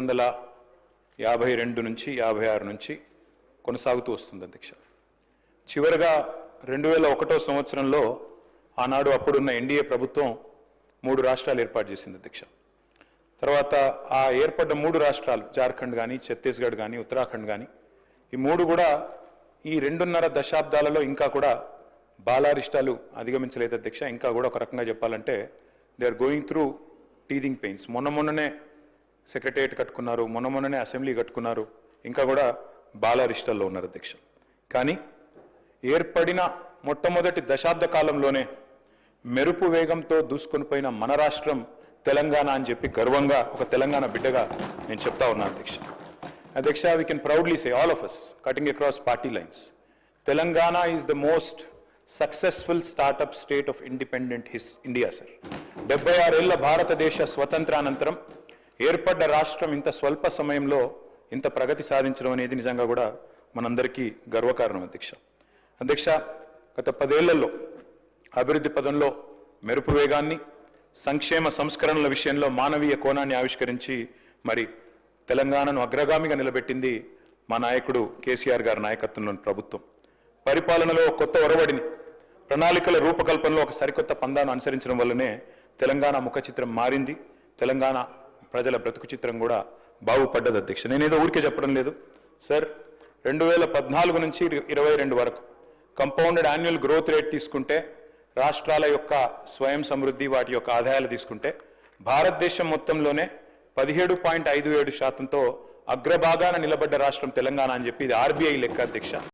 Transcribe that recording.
1952 నుంచి 56 నుంచి కొనసాగుతూ వస్తుంది అధ్యక్ష. చివరగా 2001 సంవత్సరంలో ఆనాడు అప్పుడున్న ఎన్డీఏ ప్రభుత్వం 3 రాష్ట్రాలు ఏర్పాటు చేసింది అధ్యక్ష. తర్వాత ఆ ఏర్పడ్డ 3 రాష్ట్రాలు జార్ఖండ్ కానీ, ఛత్తీస్గఢ్ కానీ, ఉత్తరాఖండ్ కానీ, ఈ 3 కూడా ఈ 2.5 దశాబ్దాలలో ఇంకా కూడా బాలారిష్టాలు అధిగమించలేదు అధ్యక్ష. ఇంకా కూడా ఒక రకంగా చెప్పాలంటే they are going through teething pains. మొన్ననే సెక్రటేరియట్ కట్టుకున్నారు, మొన్ననే అసెంబ్లీ కట్టుకున్నారు, ఇంకా కూడా బాలారిష్టాల్లో ఉన్నారు అధ్యక్ష. కానీ ఏర్పడిన మొట్టమొదటి దశాబ్ద కాలంలోనే మెరుపు వేగంతో దూసుకొని పోయిన మన రాష్ట్రం తెలంగాణ అని చెప్పి గర్వంగా ఒక తెలంగాణ బిడ్డగా నేను చెప్తా ఉన్నాను అధ్యక్ష. అధ్యక్ష, we can proudly say, all of us, cutting across party lines, Telangana is the most successful startup state of independent India, sir. 76 ఏళ్ల భారతదేశ స్వతంత్రానంతరం ఏర్పడ్డ రాష్ట్రం ఇంత స్వల్ప సమయంలో ఇంత ప్రగతి సాధించడం అనేది నిజంగా కూడా మనందరికీ గర్వకారణం అధ్యక్ష. అధ్యక్ష, గత 10 ఏళ్లలో అభివృద్ధి పదంలో మెరుపు వేగాన్ని, సంక్షేమ సంస్కరణల విషయంలో మానవీయ కోణాన్ని ఆవిష్కరించి మరి తెలంగాణను అగ్రగామిగా నిలబెట్టింది మా నాయకుడు కేసీఆర్ గారి నాయకత్వంలోని ప్రభుత్వం. పరిపాలనలో కొత్త ఒరవడిని, ప్రణాళికల రూపకల్పనలో ఒక సరికొత్త పందాను అనుసరించడం వల్లనే తెలంగాణ ముఖ చిత్రం మారింది. తెలంగాణ ప్రజల బ్రతుకు చిత్రం కూడా బాగుపడ్డది అధ్యక్ష. నేనేదో ఊరికే చెప్పడం లేదు సార్. 2014 నుంచి 22 వరకు కంపౌండెడ్ యాన్యువల్ గ్రోత్ రేట్ తీసుకుంటే, రాష్ట్రాల యొక్క స్వయం సమృద్ధి, వాటి యొక్క ఆదాయాలు తీసుకుంటే భారతదేశం మొత్తంలోనే 17.57% అగ్రభాగాన నిలబడ్డ రాష్ట్రం తెలంగాణ అని చెప్పి ఇది ఆర్బీఐ లెక్క అధ్యక్ష.